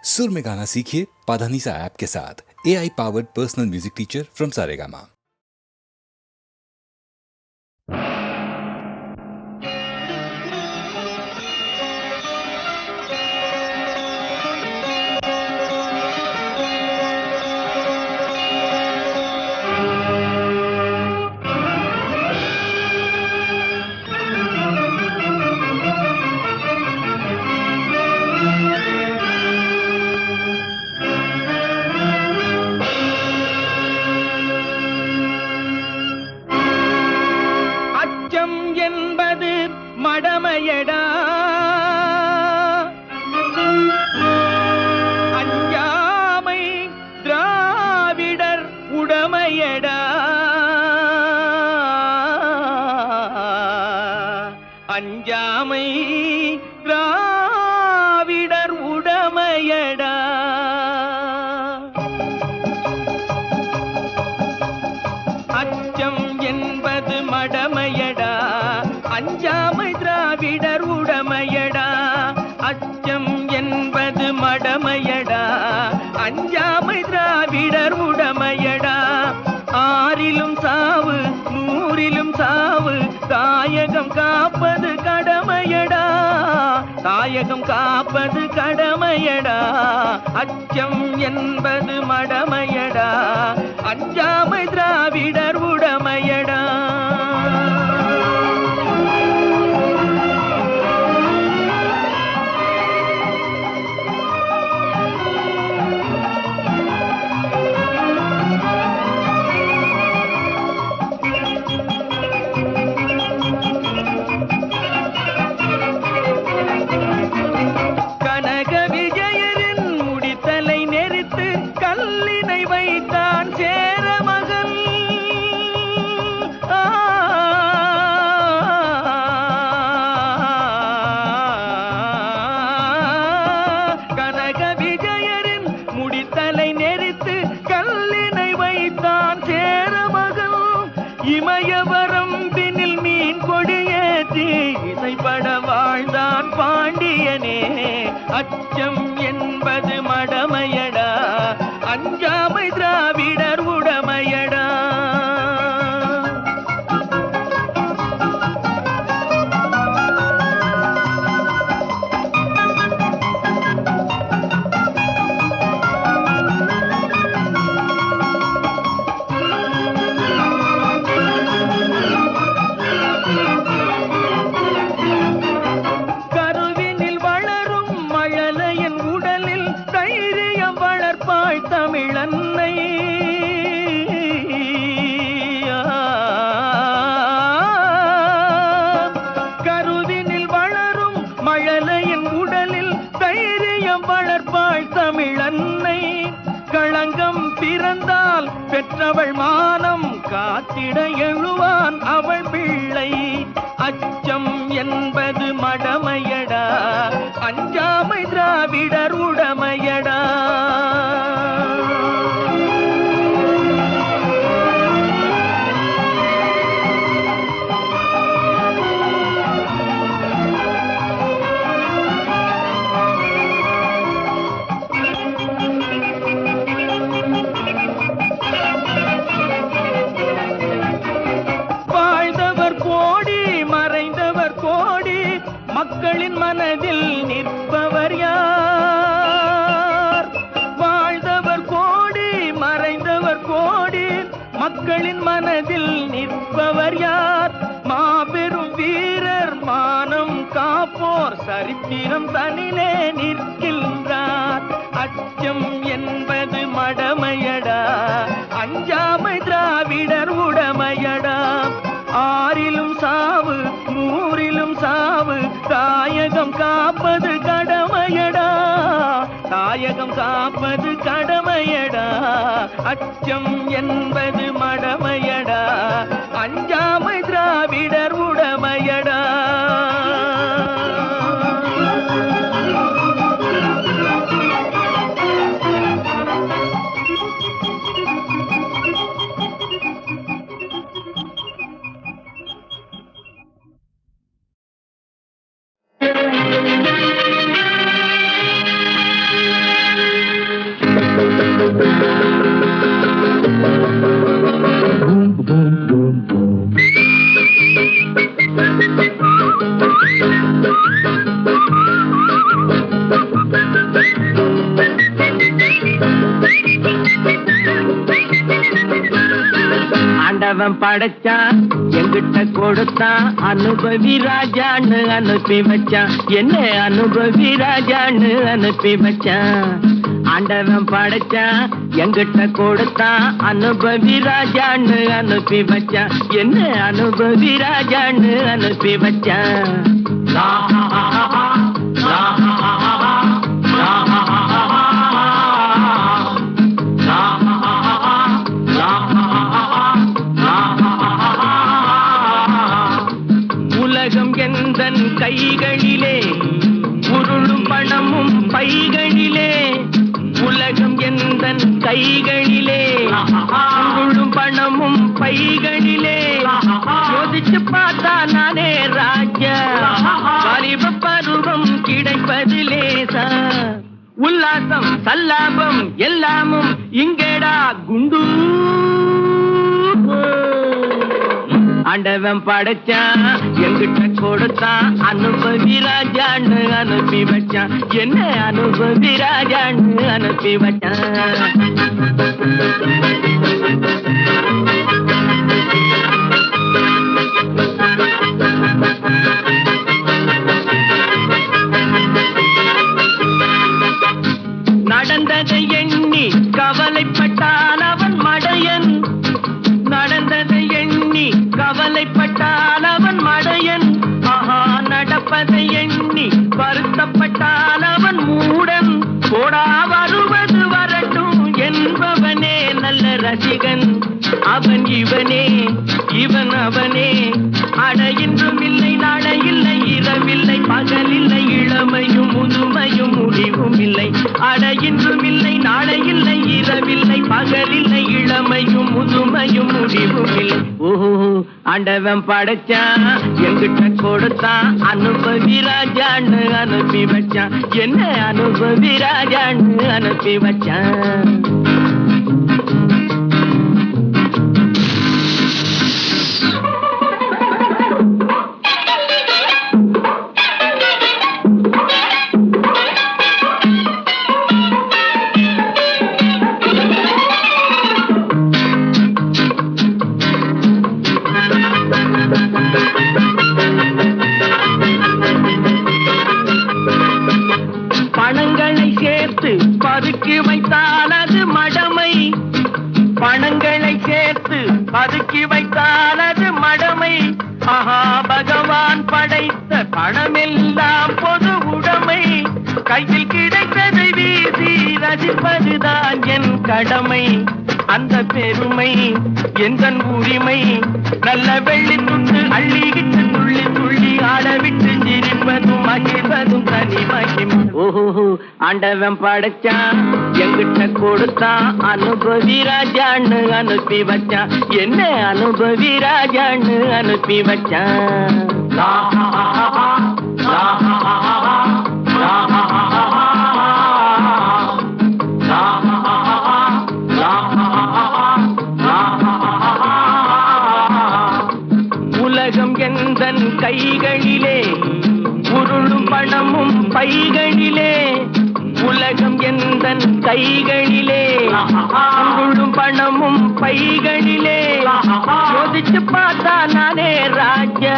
सुर में गाना सीखिए पाधानीसा ऐप के साथ। AI powered personal music teacher from Saregama. மடமையடா அஞ்சாமை திராவிடர் உடமையடா அஞ்சாமை திராவிடர் உடமையடா அச்சம் என்பது மடமையடா அஞ்சாமை திராவிடர் உடமையடா அச்சம் என்பது மடமையடா அஞ்சாமை திராவிடர் உடமையடா ஆறிலும் சாவு நூறிலும் சாவு தாயகம் காப்பது கடமையடா தாயகம் காப்பது கடமையடா அச்சம் என்பது மடமையடா அஞ்சாமை திராவிடர் உடமையடா இமயவரம்பினில் மீன் கொடியேற்றி இசைப்பட வாழ்ந்தான் பாண்டியனே அச்சம் என்பது மடமையடா அஞ்சாமை திராவிடர் உடமையடா தமிழன்னை கருவினில் வளரும் மழலையின் உடலில் தைரியம் வளர்ப்பாள் தமிழன்னை களங்கம் பிறந்தால் பெற்றவள் மானம் காத்திட எழுவான் அவள் பிள்ளை அச்சம் என்பது மடமையடா அஞ்சாமை திராவிடர் உடமையடா மக்களின் மனதில் நிற்பவர் யார் வாழ்ந்தவர் கோடி மறைந்தவர் கோடி மக்களின் மனதில் நிற்பவர் யார் மாபெரும் வீரர் மானம் காப்போர் சரித்திரம் தனிலே நிற்கின்றார் அச்சம் என்பது மடமையடா அஞ்சாமை திராவிடர் உடமையடா ஆறிலும் சாவு நூறிலும் சாவு தாயகம் காப்பது கடமையடா தாயகம் காப்பது கடமையடா அச்சம் என்பது மடமையடா அஞ்சாமை திராவிடர் உடமையடா ஆண்டவன் படைச்சான் எங்கிட்ட கொடுத்தான் அனுபவி ராஜான்னு அனுப்பி வச்சான் என்ன அனுபவி ராஜான்னு அனுப்பி வச்சான் ஆண்டவன் படைச்சான் எங்கிட்ட கொடுத்தான் அனுபவி ராஜான்னு அனுப்பி வச்சான் என்ன அனுபவி ராஜான்னு அனுப்பி வச்சான் உலகம் எந்தன் கைகளிலே உருளும் பணமும் பைகளிலே உலகம் எந்தன் கைகளிலே உருளும் பணமும் பைகளிலே யோசிச்சு பார்த்தா நானே ராஜா வாலிப பருவம் கிடைப்பது லேசா உல்லாசம் சல்லாபம் எல்லாமும் இங்கேடா குண்டு ஆண்டவன் படைச்சான் எங்கிட்ட கொடுத்தான் அனுபவி ராஜான்னு அனுப்பி வச்சான் என்ன அனுபவி ராஜான்னு அனுப்பி வச்சான் நடந்ததை எண்ணி கவலைப்பட்டான் அவன் மடையன் நடந்ததை எண்ணி கவலைப்பட்டான் அவன் மடையன் ஆஹா நடப்பதை எண்ணி வருத்தப்பட்டான் அவன் மூடன் போடா வருவது வரட்டும் என்பவனே நல்ல ரசிகன் அவன் இவனே இவன் அவனே அட இன்றும் இல்லை நாளை இல்லை இரவில்லை பகலில்லை இளமையும் முதுமையும் முடிவும் இல்லை அட இன்றும் இல்லை நாளை இல்லை இரவில்லை பகலில்லை இளமையும் முதுமையும் முடிவும் இல்லை ஓஹோ ஆண்டவன் படைச்சான் எங்கிட்ட கொடுத்தான் அனுபவி ராஜான்னு அனுப்பி வச்சான் என்ன அனுபவி ராஜான்னு அனுப்பி வச்சான் பணங்களை சேர்த்து பதுக்கி வைத்தால் அது மடமை பணங்களை சேர்த்து பதுக்கி வைத்தால் அது மடமை ஆஹா பகவான் படைத்த பணமெல்லாம் பொது உடைமை கையில் கிடைத்ததை வீசி ரசிப்பதுதான் என் கடமை அந்த பெருமை எந்தன் உரிமை நல்ல வெள்ளி துண்டு அள்ளிக்கிட்டு துள்ளி துள்ளி ஆடவிட்டு சிரிப்பதும் மகிழ்வதும் தனி மகிமை ஓஹோ ஆண்டவன் படைச்சான் எங்கிட்ட கொடுத்தான் அனுபவி ராஜான்னு அனுப்பி வச்சான் என்ன அனுபவி ராஜான்னு அனுப்பி வச்சான் உலகம் எந்தன் கைகளிலே உருளும் பணமும் பைகளிலே உலகம் எந்தன் கைகளிலே உருளும் பணமும் பைகளிலே யோசிச்சு பார்த்தா நானே ராஜா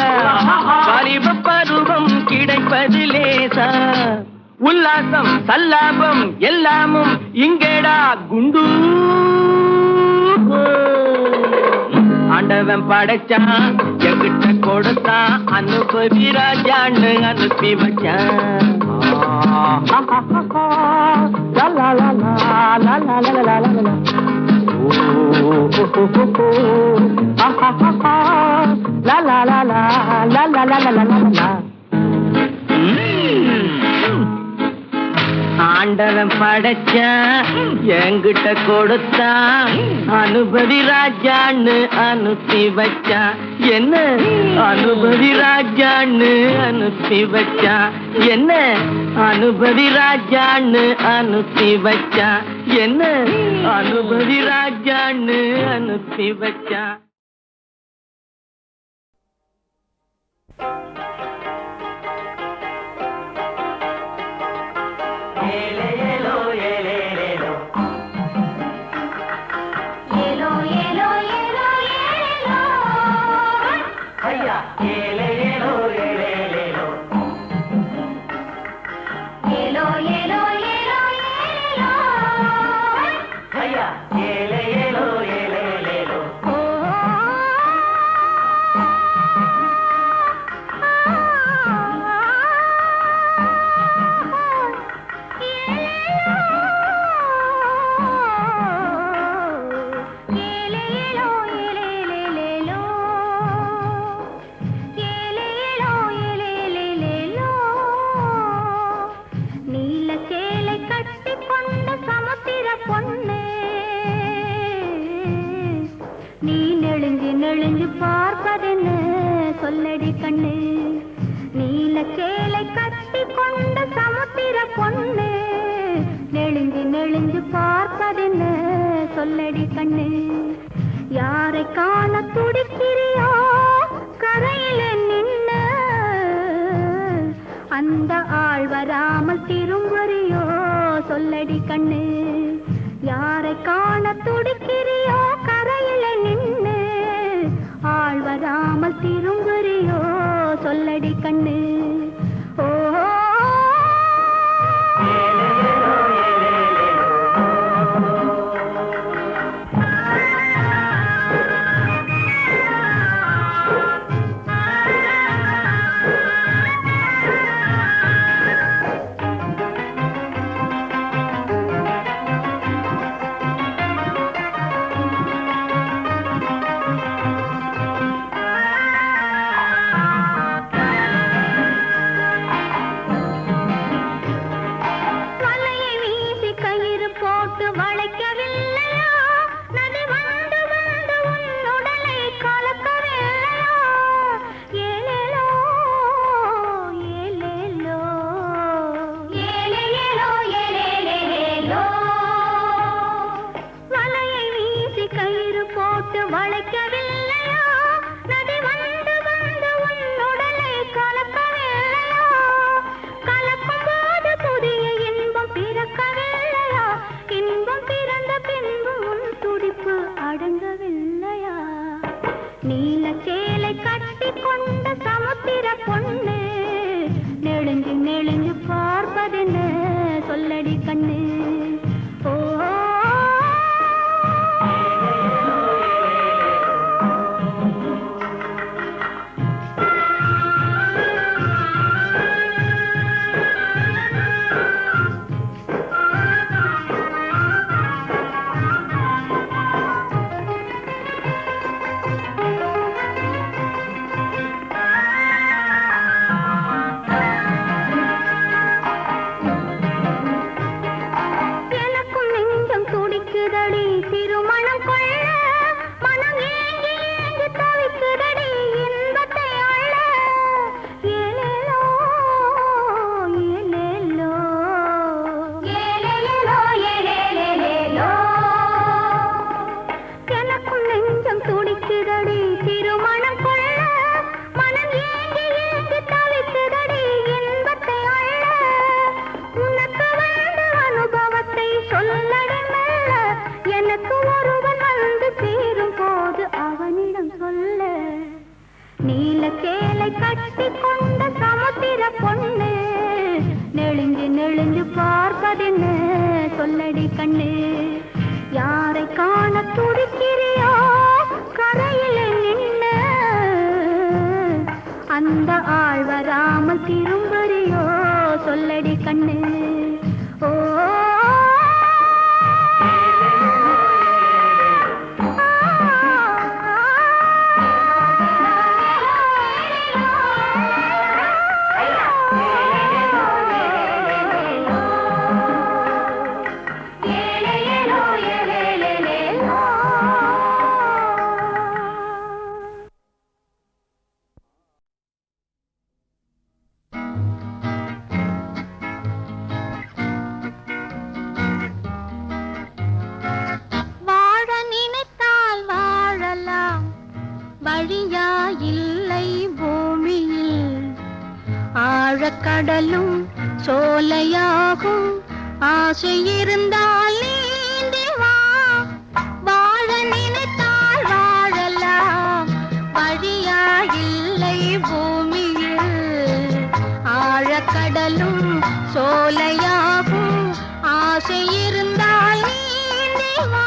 வாலிப பருவம் கிடைப்பது லேசா உல்லாசம் சல்லாபம் எல்லாமும் இங்கேடா குண்டு ஆண்டவன் படைச்சான் எங்கிட்ட கொடுத்தான் அனுபவி ராஜான்னு அனுப்பி வச்சான் ஆண்டவன் படைச்சான் எங்கிட்ட கொடுத்தான் அனுபவி ராஜான்னு அனுப்பி வச்சான் என்ன அனுபவி ராஜான்னு அனுப்பி வச்சான் என்ன அனுபவி ராஜான்னு அனுப்பி வச்சான் என்ன அனுபவி ராஜான்னு அனுப்பி வச்சான் ஏலோ ஏலோ ஏலோ ஏலோ சொல்லடி கண்ணு நீல சேலை கட்டி கொண்ட சமுத்திர பொண்ணு நெளிஞ்சு நெளிஞ்சு பார்ப்பதென்ன சொல்லடி கண்ணு யாரை காண துடிக்கிறியோ கரையில நின்ன அந்த ஆள் வராமல் திரும்புறியோ சொல்லடி கண்ணு யாரை காண துடிக்கிறியோ கரையில நின்னு ஆள் வராமல் திரும்புறியோ சொல்லடி கண்ணு ஓ நீல சேலை கட்டி கொண்ட சமுத்திர பொண்ணு நெளிஞ்சு நெளிஞ்சு பார்ப்பதென்ன சொல்லடி கண்ணு ஓ நீல சேலை கட்டி கொண்ட சமுத்திர பொண்ணு நெளிஞ்சு நெளிஞ்சு பார்ப்பதென்ன சொல்லடி கண்ணு யாரை காண துடிக்கிறியோ கரையில நின்ன அந்த ஆள் வராமல் திரும்புறியோ சொல்லடி கண்ணு ஓ வழியா இல்லை பூமியில் ஆழக்கடலும் சோலையாகும் ஆசை இருந்தால் நீந்தி வா வாழ நினைத்தால் வாழலாம் வழியா இல்லை பூமியில் ஆழக்கடலும் சோலையாகும் ஆசை இருந்தால் நீந்தி வா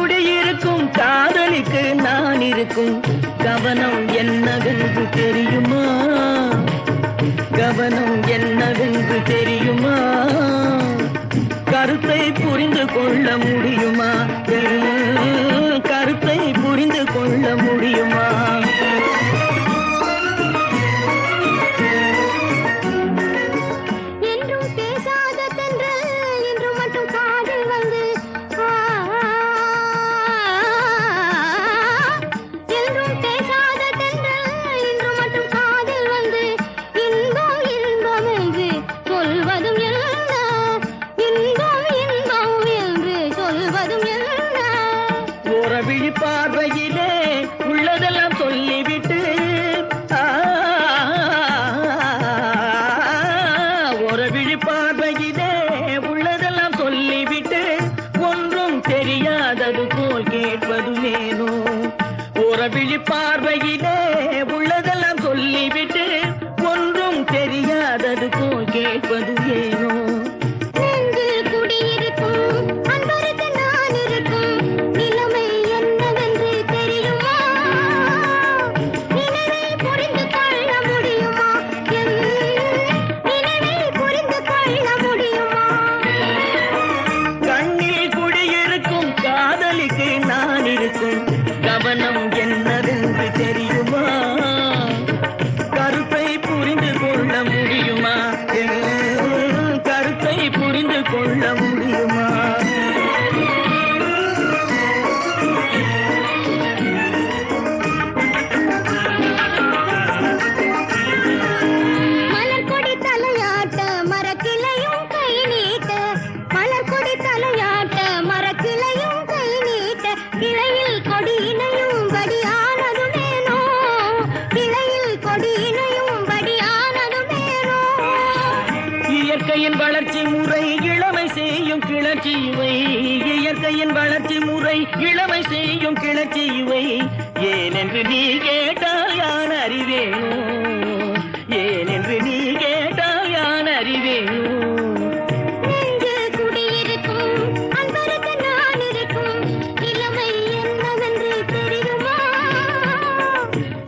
குடியிருக்கும் காதலிக்கு நான் இருக்கும் கவனம் என்னவென்று தெரியுமா? கவனம் என்னவென்று தெரியுமா? கருத்தை புரிந்து கொள்ள முடியுமா? கருத்தை புரிந்து கொள்ள முடியுமா? என்றும் பேசாத தென்றல் இன்று மட்டும் காதில் வந்து என்றும் பேசாத தென்றல் இன்று மட்டும் காதில் வந்து இன்பம் இன்பம் என்று சொல்வதும் என்ன? இன்பம் இன்பம் என்று சொல்வதும் என்ன? ஓரவிழி பார்வையிலே உள்ளதெல்லாம் சொல்லிவிட்டு ஓரவிழி பார்வையிலே உள்ளதெல்லாம் சொல்லிவிட்டு ஒன்றும் தெரியாதது போல் கேட்பது ஏனோ? ஓரவிழி பார்வையிலே உள்ளதெல்லாம் சொல்லிவிட்டு ஒன்றும் தெரியாதது போல் கேட்பது ஏனோ? நெஞ்சில் குடியிருக்கும் அன்பருக்கு நான் இருக்கும் நிலைமை என்னவென்று தெரியுமா? நினைவை புரிந்து கொள்ள முடியுமா? என் நினைவை புரிந்து கொள்ள முடியுமா? கண்ணில் குடியிருக்கும் காதலிக்கு நான் இருக்கும் கவனம் என்னவென்று தெரியுமா? கருத்தை புரிந்து கொள்ள முடியுமா? கருத்தை புரிந்து கொள்ள முடியுமா? மலர்கொடி தலையாட்ட மரக்கிளையும் கை நீட்ட மலர்கொடி தலையாட்ட மரக்கிளையும் கை நீட்ட கிளையில் கொடியினையும் படியானதுமேனோ? கிளையில் கொடியினையும் படியானதுமேனோ? இயற்கையின் வளர்ச்சி முறை இளமை செய்யும் கிளர்ச்சி இவை. இயற்கையின் வளர்ச்சி முறை இளமை செய்யும் கிளர்ச்சி இவை. ஏனென்று நீ கேட்டால் யான் அறிவேனோ? ஏனென்று நீ கேட்டால் யான் அறிவேனோ? நெஞ்சில் குடியிருக்கும் அன்பருக்கு நான் இருக்கும் நிலைமை என்னவென்று தெரியுமா?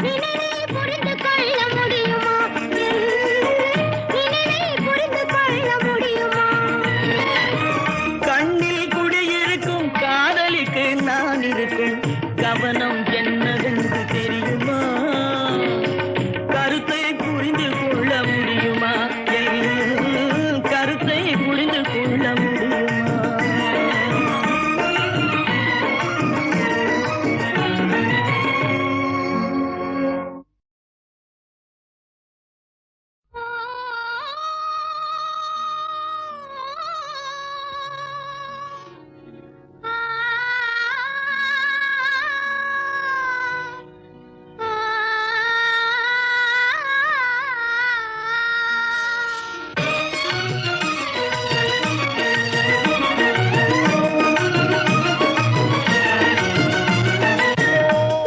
நினைவை புரிந்து கொள்ள முடியுமா? நினைவை புரிந்து கொள்ள முடியுமா? கண்ணில் குடியிருக்கும் காதலிக்கு நான் இருக்கும் கவனம் என்னவென்று தெரியுமா? கருத்தை புரிந்து கொள்ள முடியுமா? கருத்தை புரிந்து கொள்ள முடியுமா?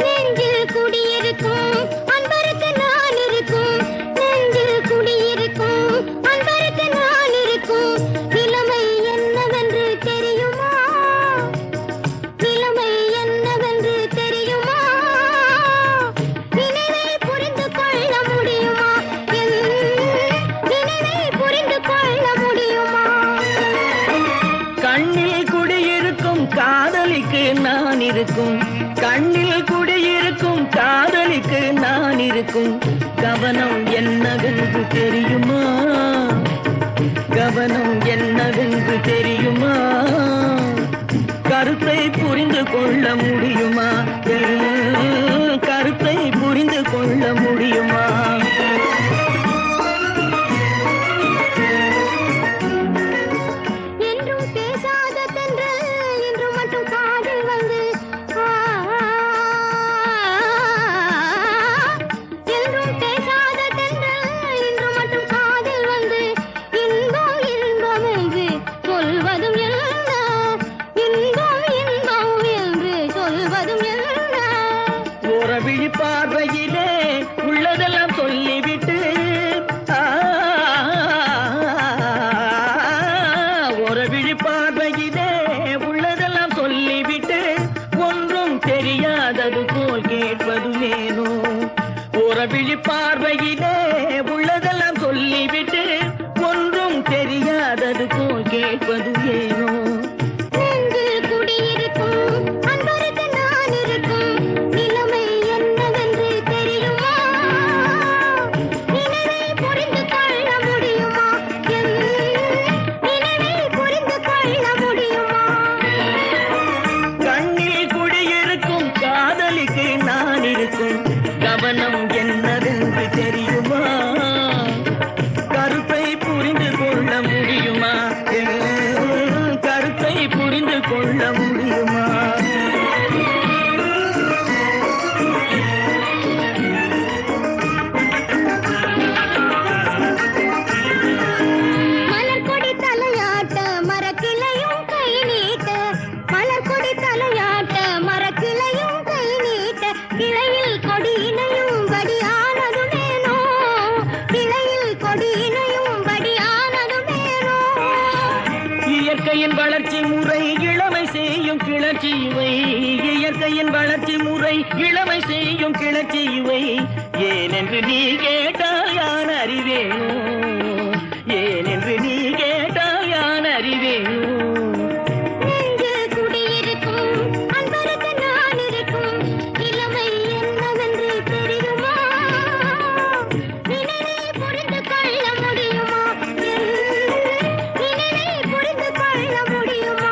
நெஞ்சில் குடியிருக்கும் அன்பருக்கு நான் இருக்கும் நெஞ்சில் குடியிருக்கும் அன்பருக்கு நான் இருக்கும் நிலைமை என்னவென்று தெரியுமா? நிலைமை என்னவென்று தெரியுமா? நினைவை புரிந்து கொள்ள முடியுமா? என் நினைவை புரிந்து கொள்ள முடியுமா? கண்ணில் குடியிருக்கும் காதலிக்கு நான் இருக்கும் கண்ணில் குடியிருக்கும் காதலிக்கு நான் இருக்கும் கவனம் என்னவென்று தெரியுமா? கவனம் என்னவென்று தெரியுமா? கருத்தை புரிந்து கொள்ள முடியுமா? கருத்தை புரிந்து கொள்ள முடியுமா? என்றும் பேசாத தென்றல் இன்று மட்டும் காதில் வந்து என்றும் பேசாத தென்றல் இன்று மட்டும் காதில் வந்து இன்பம் இன்பம் என்று சொல்வதும் என்ன? இன்பம் இன்பம் என்று சொல்வதும் என்ன? ஓரவிழி பார்வையிலே உள்ளதெல்லாம் சொல்லிவிட்டு ஓரவிழி பார்வையிலே உள்ளதெல்லாம் சொல்லிவிட்டு தெரியாதது போல் கேட்பதுமேனோ ஓரவிழி பார்வையிலே உள்ளதெல்லாம் சொல்லிவிட்டு ஒன்றும் தெரியாதது போல் கேட்பது ஏனோ நெஞ்சில் குடியிருக்கும் அன்பருக்கு நான் இருக்கும் நிலைமை என்னவென்று தெரியுமா நினைவை புரிந்து கொள்ள முடியுமா என் நினைவை புரிந்து கொள்ள முடியுமா கண்ணில் குடியிருக்கும் காதலிக்கு நான் இருக்கும் கவனம் என்னவென்று தெரியுமா கருத்தை புரிந்து கொள்ள முடியுமா கருத்தை புரிந்து கொள்ள முடியுமா மலர்கொடி தலையாட்ட மரக்கிளையும் கை நீட்ட மலர்கொடி தலையாட்ட மரக்கிளையும் கை நீட்ட கிளையில் கொடி இணையும் படியானதுமேனோ கிளையில் கொடி இணையும் படியானதுமேனோ இயற்கையின் வளர்ச்சி முறை இளமை செய்யும் கிளர்ச்சி இவை இயற்கையின் வளர்ச்சி முறை இளமை செய்யும் கிளர்ச்சி இவை ஏனென்று நீ கேட்டால் யான் அறிவேனோ ஏனென்று நீ கேட்டால் யான் அறிவேனோ நெஞ்சில் குடியிருக்கும் அன்பருக்கு நான் இருக்கும் நிலைமை என்னவென்று தெரியுமா நினைவை புரிந்து கொள்ள முடியுமா நினைவை புரிந்து கொள்ள முடியுமா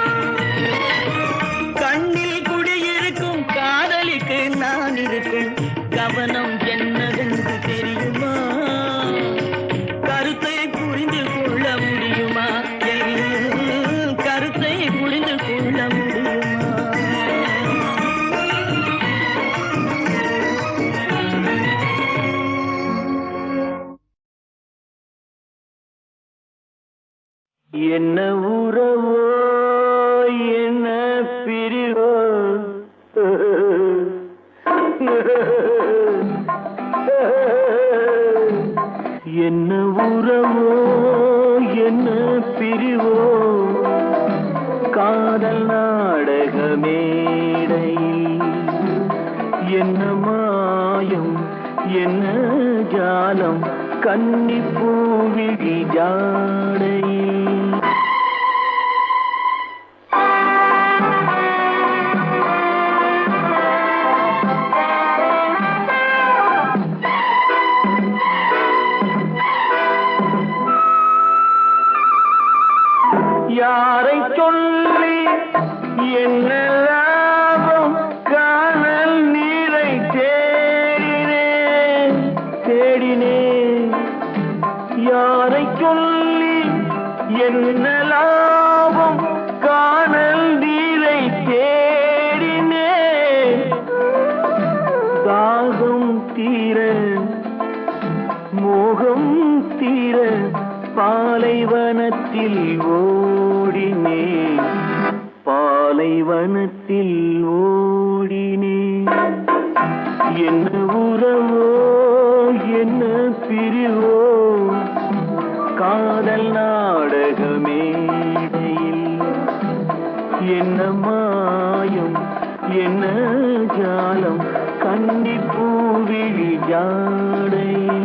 கண்ணில் குடியிருக்கும் காதலிக்கு நான் இருக்கும் கவனம் என்னவென்று தெரியுமா கருத்தை புரிந்து கொள்ள முடியுமா கருத்தை புரிந்து கொள்ள முடியுமா என்ன உறவோ என்ன பிரிவோ என்ன உறவோ என்ன பிரிவோ காதல் நாடக மேடையில் என்ன மாயம் என்ன ஜாலம் கன்னிப்பூவிழி ஜாடையில் யாரை சொல்லி என்ன லாபம் காணல் நீரை தேடினேன் தேடினேன் யாரை சொல்லி என்ன லாபம் காணல் நீரை தேடினேன் தாகம் தீர மோகம் தீர பாலைவனத்தில் ஓடினேன் பாலைவனத்தில் ஓடினேன் என்ன உறவோ என்ன பிரிவோ காதல் நாடக மேடையில் என்ன மாயம் என்ன ஜாலம் கன்னிப்பூவிழி ஜாடையில்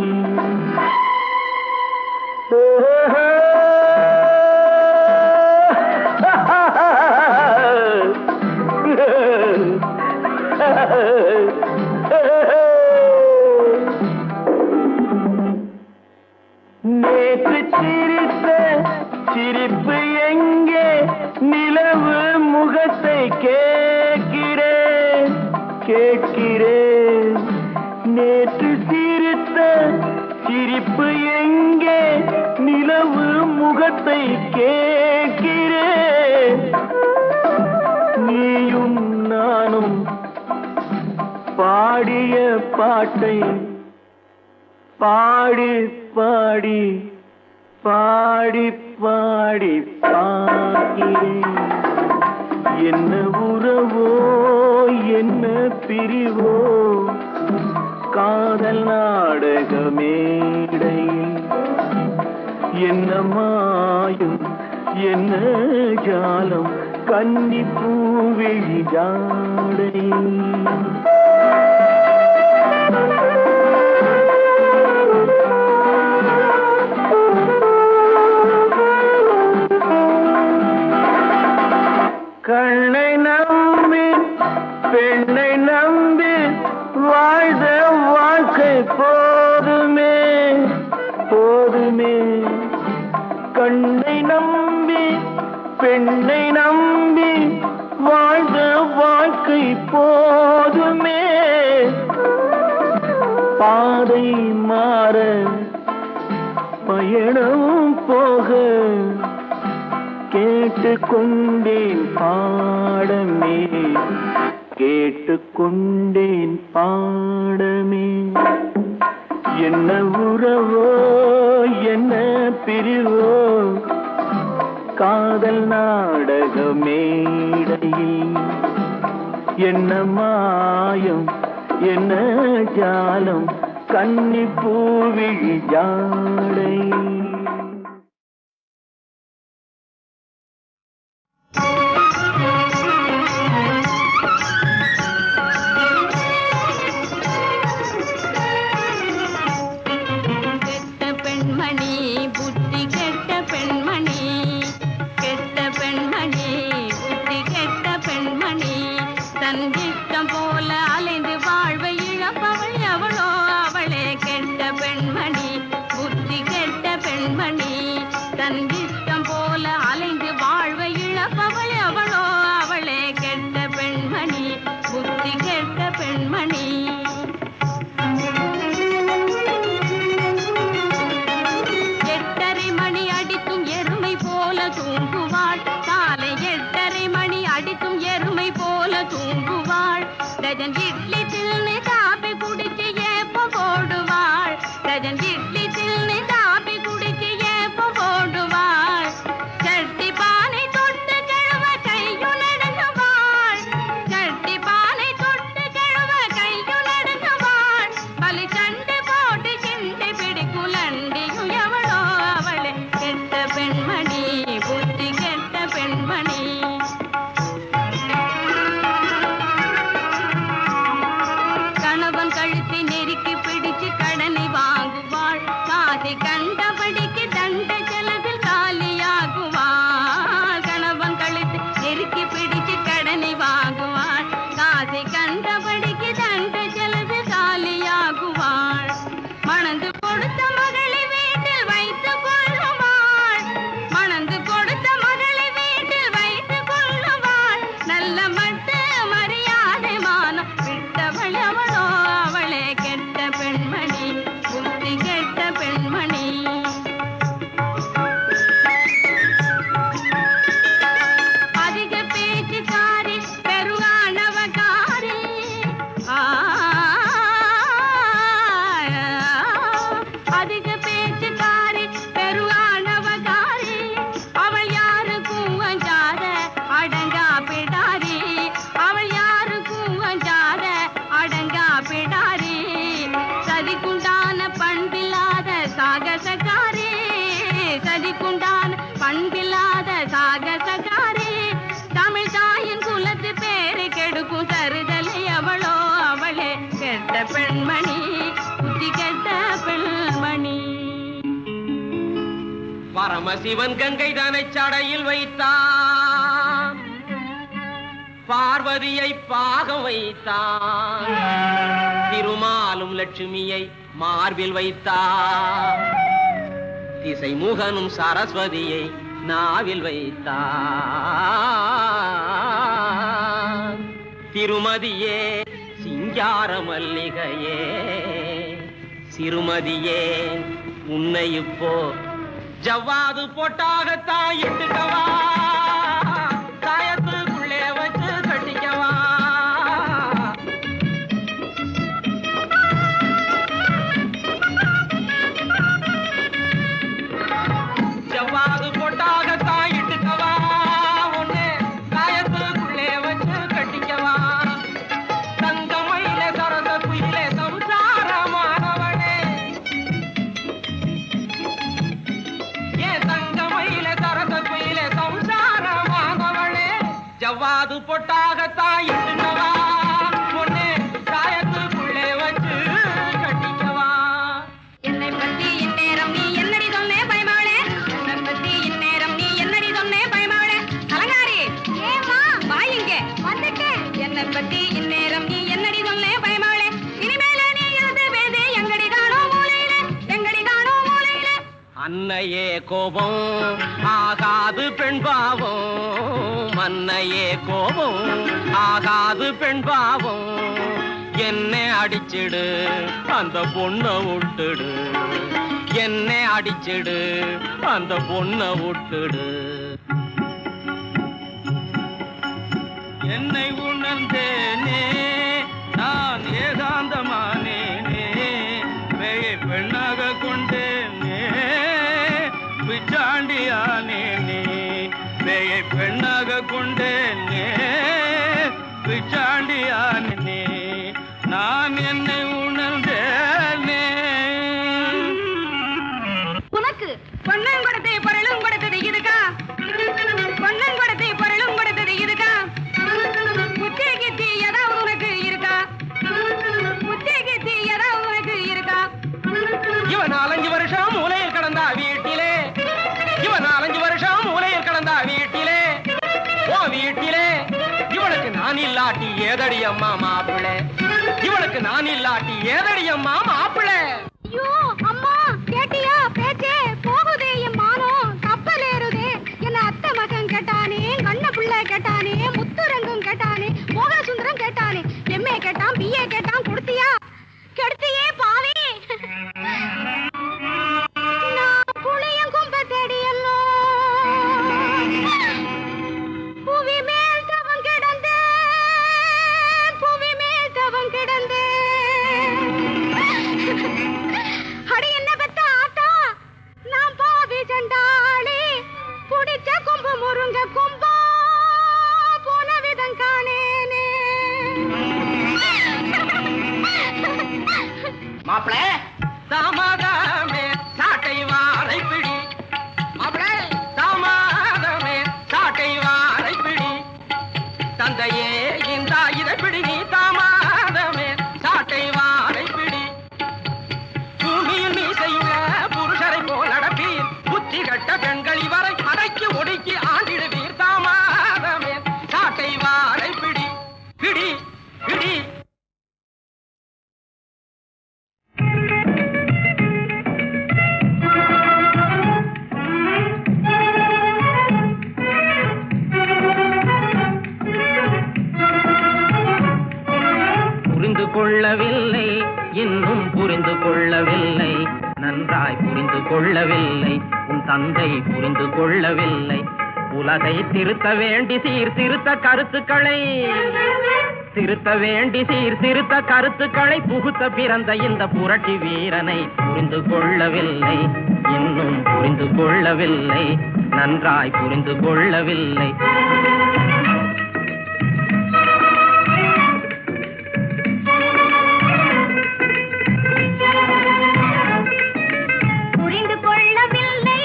நேற்று சிரித்த சிரிப்பு எங்கே நிலவு முகத்தை கேட்கிறேன் கேட்கிறேன் நேற்று சிரித்த சிரிப்பு எங்கே நிலவு முகத்தை கேட்கிறேன் நீயும் நானும் பாடிய பாட்டை பாடி பாடி பாடி பாடி பாக்கிறேன் என்ன உறவோ என்ன பிரிவோ காதல் நாடக மேடையில் என்ன மாயும் என்ன ஜாலம் கன்னி பூவிழி ஜாடையில் கண்ணை நம்பி பெண்ணை நம்பி வாழ்ந்த வாழ்க்கை போதுமே போதுமே. கண்ணை நம்பி பெண்ணை நம்பி வாழ்ந்த வாழ்க்கை போதுமே. பாதை மாற பயணம் போக கேட்டுக்கொண்டேன் பாடமே கேட்டுக்கொண்டேன் பாடமே. என்ன உறவோ என்ன பிரிவோ காதல் நாடக மேடையில் என்ன மாயம் என்ன ஜாலம் கன்னி பூவிழி ஜாடை. பரமசிவன் கங்கை தானை சடையில் வைத்தான், பார்வதியை பாகம் வைத்தான், திருமாலும் லட்சுமியை மார்பில் வைத்தான், திசைமுகனும் சரஸ்வதியை நாவில் வைத்தான். திருமதியே சிங்கார மல்லிகையே சிறுமதியே உன்னை இப்போ ஜவ்வாது போட்டாகத்தான் இட்டுக்கவா, காயத்துக்குள்ளே வச்சு கட்டிக்கவா. ஜவ்வாது போட்டாகத்தான் இட்டுக்கவா, ஒண்ணு காயத்துக்குள்ளே வச்சு கட்டிக்கவா. தங்கமயில சரச குயிலே சம்சாரமானவனே, ஏ தங்கமயில சரச குயிலே சம்சார மன்னையே கோபம் ஆகாது பெண் பாவம், மன்னையே கோபம் ஆகாது பெண் பாவம். என்னை அடிச்சிடு அந்த பொண்ணை விட்டுடு, என்னை அடிச்சிடு அந்த பொண்ணை விட்டுடு. என்னை உணர்ந்தேனே நான் ஏகாந்தமானேனே, பேயை பெண்ணாக கொண்டேனே பிச்சாண்டியானேனே, பேயை பெண்ணாக கொண்டேனே பிச்சாண்டியானே, நான் என்னை உணர்ந்தேனே. உனக்கு பொன்னன் கொடுத்து பொருளும் கொடுத்தது இதுக்கா, பொன்னன் கொடுத்து பொருளும் கொடுத்தது இதுக்கா, புத்தி கித்தி ஏதாவது உனக்கு இருக்கா, புத்தி கித்தி ஏதாவது உனக்கு இருக்கா? இவன் 4-5 வருஷம் மூலையில் கடந்தா வீட்டிலே, இவன் 4-5 வருஷம் மூலையில் கடந்தா வீட்டிலே, ஓ வீட்டிலே இவளுக்கு நான் இல்லாட்டி ஏதடி அம்மா மாப்பிளை, இவளுக்கு நான் இல்லாட்டி ஏதடி அம்மா மாப்பிளை. ஐயோ அம்மா கேட்டியா பேச்சே போகுதே என் மானம் கப்பல் ஏறுதே. என்ன அத்தை மகன் கேட்டானே, கண்ண புள்ள கேட்டானே, முத்துரங்கும் கேட்டானே, மோகன சுந்தரம் கேட்டானே, எம்ஏ கேட்டான், பிஏ கேட்டான், கொடுத்தியா? கெடுத்தியே பாவி. நான் புளியும் கும்ப தேடியல்லோ, புவி மேல் தவம் கிடந்தேன், புவி மேல் தவம் கிடந்தேன். அடி என்ன பெத்த ஆட்டா, நான் பாவி சண்டாளி, புடிச்ச கும்பு முருங்க கும்பா போன விதம் காணேனே. மாப்பிளை தாமாதமே சாட்டை வாரை பிடி, மாப்பிளை தாமாதமே சாட்டை வாரை பிடி, தந்தையே இந்த இதை பிடி நீ தாமாதமே சாட்டை வாரை பிடி. பூமியில் மீசையுள்ள புருஷரை போல் நடப்பீர், புத்தி கட்ட பெண்கள் இவரை அடக்கி ஒடுக்கி ஆண்டிடுவீர். தாமாதமே சாட்டை வாரை பிடி பிடி பிடி. புரிந்து கொள்ளவில்லை இன்னும் புரிந்து கொள்ளவில்லை, நன்றாய் புரிந்து கொள்ளவில்லை, உன் தந்தை புரிந்து கொள்ளவில்லை. உலகை திருத்த வேண்டி சீர்திருத்த கருத்துக்களை, திருத்த வேண்டி சீர்திருத்த கருத்துக்களை புகுத்த பிறந்த இந்த புரட்சி வீரனை புரிந்து கொள்ளவில்லை, இன்னும் புரிந்து கொள்ளவில்லை, நன்றாய் புரிந்து கொள்ளவில்லை. புரிந்து கொள்ளவில்லை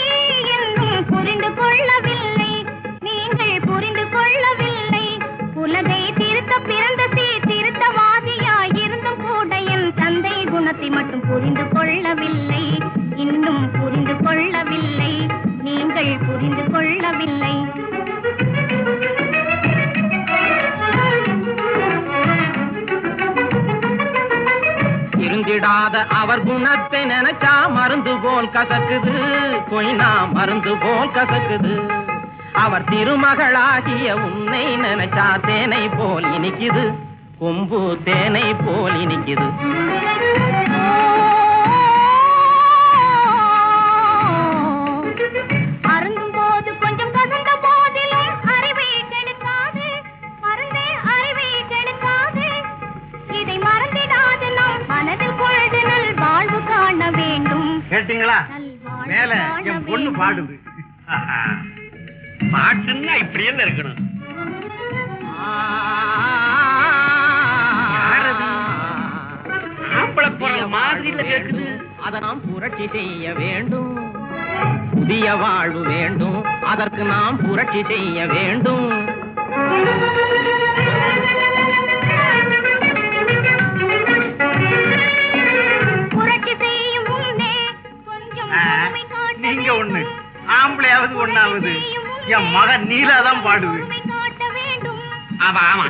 இன்னும் புரிந்து கொள்ளவில்லை, நீங்கள் புரிந்து கொள்ளவில்லை. உலகை திருத்த பிறந்த திருத்தவாதியாய் இருந்தும் கூட என் தந்தை குணத்தை மட்டும் புரிந்து கொள்ளவில்லை, இன்னும் புரிந்து கொள்ளவில்லை, நீங்கள் புரிந்து கொள்ளவில்லை. இருந்திடாத அவர் குணத்தை நினைச்சா மருந்து போல் கசக்குது, கொய்னா மருந்து போல் கசக்குது. அவர் திருமகளாகிய உன்னை நினைச்சா தேனை போல் இனிக்குது, கொம்பு தேனை போல் இனிக்குது. அருந்தும் போது கொஞ்சம் கசந்த போதிலும் அறிவை கெடுக்காது, மறந்தே அறிவை கெடுக்காது. இதை மறந்திடாது நாம் மனதில் பொழுது நல் வாழ்வு காண வேண்டும். கேட்டீங்களா? மேல என் பொண்ணு பாடுது. பாட்டுன்னா இப்படியே இருக்கணும். ஆம்பளை குரல் மாதிரில கேக்குது. அதை நாம் புரட்சி செய்ய வேண்டும், புதிய வாழ்வு வேண்டும், அதற்கு நாம் புரட்சி செய்ய வேண்டும். புரட்சி செய்யும் முன்னே கொஞ்சம் பொறுமை காட்ட நீங்க ஒண்ணு, வேண்டும். ஆம்பளையாவது ஒண்ணாவது. என் மகன் நீலாதான் பாடுது. பொறுமை காட்ட வேண்டும். ஆமா ஆமா,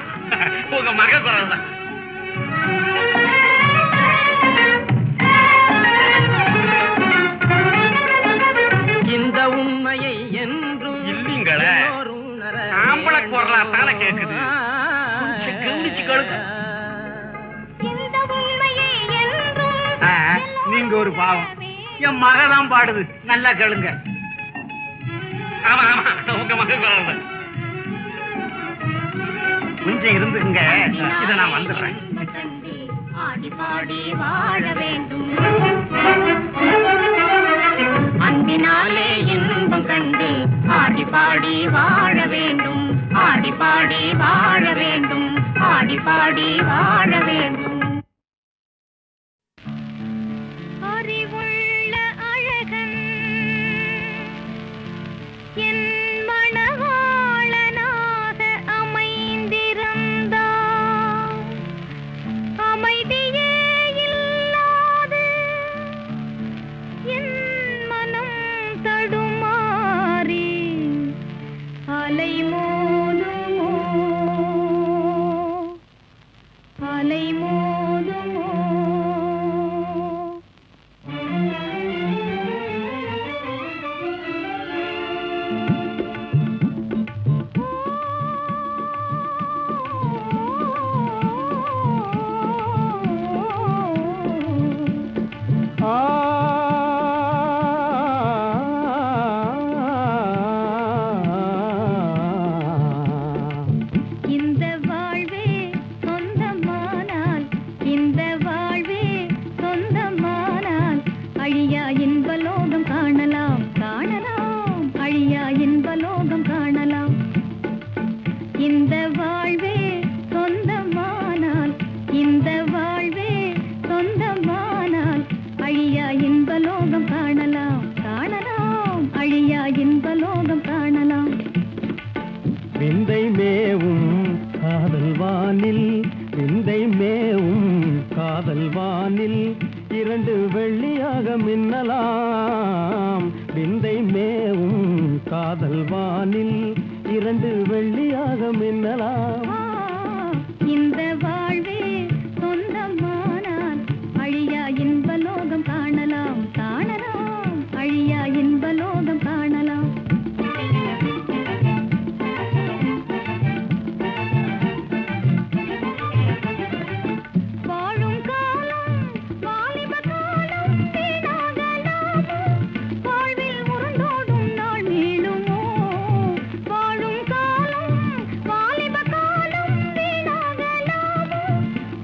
உங்க மக குரல் தான். கேளுங்க. இந்த உண்மையை என்றும் நீங்க ஒரு பாவம். என் மகதான் பாடுது, நல்லா கேளுங்க. ஆமா ஆமா, உங்க மகன் கொஞ்சம் இருந்துக்குங்க, இதை நான் வந்துடுறேன். ஆடி பாடி வாழ வேண்டும், அன்பினாலே இன்பம் கண்டு ஆடி பாடி வாழ வேண்டும், ஆடி பாடி வாழ வேண்டும், ஆடி பாடி வாழ வேண்டும். அறிவுள்ள அழகன் என் மணவாளனாக அமைந்திருந்தான், அமைதியே இல்லாது என் மனம் தடுமாறி அலைமோதுமோ அலைமோதுமோ. இந்த வாழ்வே சொந்தமானால், இந்த வாழ்வே சொந்தமானால் அழியா இன்பலோகம் காணலாம், காணலாம், அழியா இன்பலோகம் காணலாம். இந்த வாழ்வே சொந்தமானால், இந்த வாழ்வே சொந்தமானால் அழியா இன்பலோகம் காணலாம், காணலாம், அழியா இன்பலோகம் காணலாம். விந்தை மேவும் காதல் வானில், விந்தை மேவும் காதல் வானில் இரண்டு வெள்ளியாக மின்னலாம். விந்தை மேவும் காதல் வானில் இரண்டு வெள்ளியாக மின்னலாம். இந்த வாழ்வே சொந்தமானால் அழியா இன்பலோகம் காணலாம், காணலாம், அழியா இன்பலோகம் காணலாம். வாழும் காலம் வாலிப காலம் வீணாகலாமோ, வாழ்வில் உருண்டோடும் நாள் மீளுமோ. வாழும் காலம் வாலிப காலம் வீணாகலாமோ,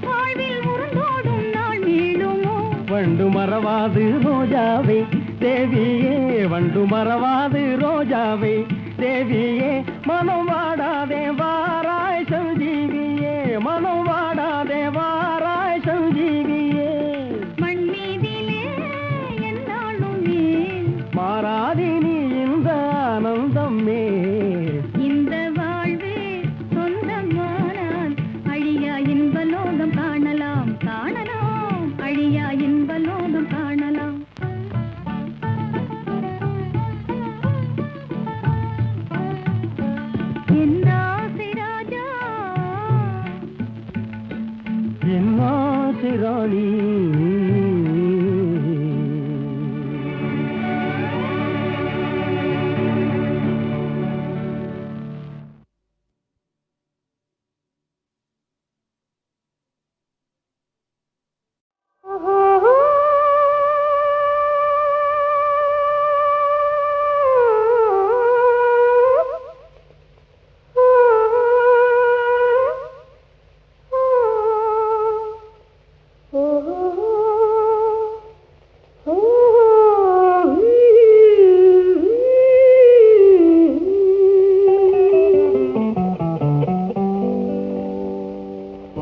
வாழ்வில் உருண்டோடும் நாள் மீளுமோ. வண்டு மறவாது ரோஜாவே தேவியே, வண்டு மறவாது ரோஜாவே தேவியே, மனம் வாடாதே வாராய் சஞ்சீவியே, மனம் வாடாதே வாராய் சஞ்சீவியே. மண் மீதிலே என்னாலும் நீ மாறாதி நீ இந்த ஆனந்தமே. இந்த வாழ்வே சொந்தமானால் அழியா இன்பலோகம் காணலாம், காணலாம், அழியா இன்பலோகம் காணலாம். என் ஆசை ராஜா, என் ஆசை ராணி.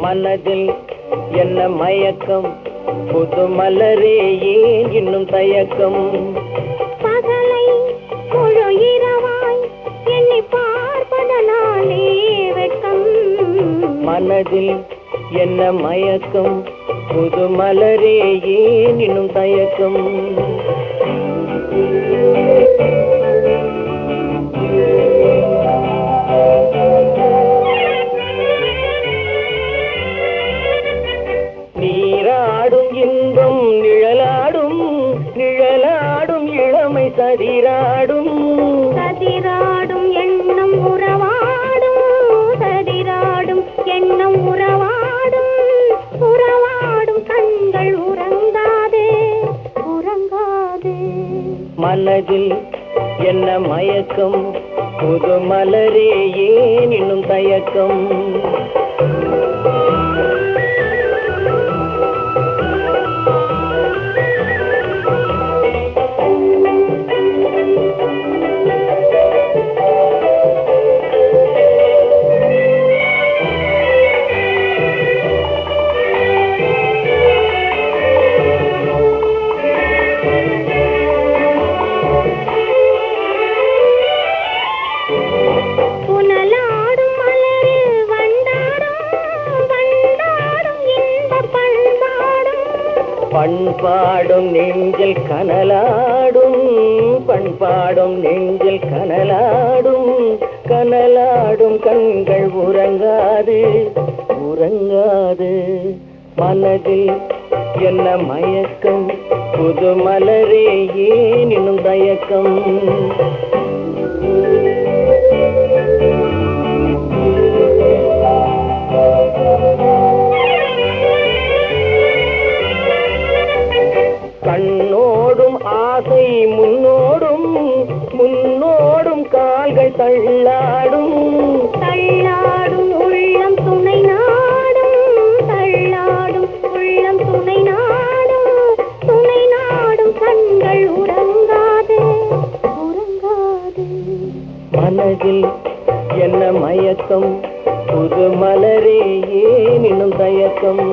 மனதில் என்ன மயக்கம், புது மலரே ஏன் இன்னும் தயக்கம். பகலை முழு இரவாய் எண்ணி பார்ப்பதனாலே வெட்கம். மனதில் என்ன மயக்கம், புது மலரே ஏன் இன்னும் தயக்கம். நீராடும் இன்பம் நிழலாடும், நிழலாடும் இளமை சதிராடும், சதிராடும் எண்ணம் உறவாடும், சதிராடும் எண்ணம் உறவாடும். மனதில் என்ன மயக்கம் புது மலரே ஏன் இன்னும் தயக்கம் பண்பாடும் நெஞ்சில் கனலாடும் பண்பாடும் நெஞ்சில் கனலாடும் கனலாடும் கண்கள் உறங்காது உறங்காது மனதில் என்ன மயக்கம் புது மலரே ஏன் இன்னும் தயக்கம் கண்ணோடும் ஆசை முன்னோடும் முன்னோடும் கால்கள் தள்ளாடும் தள்ளாடும் உள்ளம் துணை நாடும் தள்ளாடும் உள்ளம் துணை நாடும் கண்கள் உறங்காது உறங்காது மனதில் என்ன மயக்கம் புது மலரே ஏன் இன்னும் தயக்கம்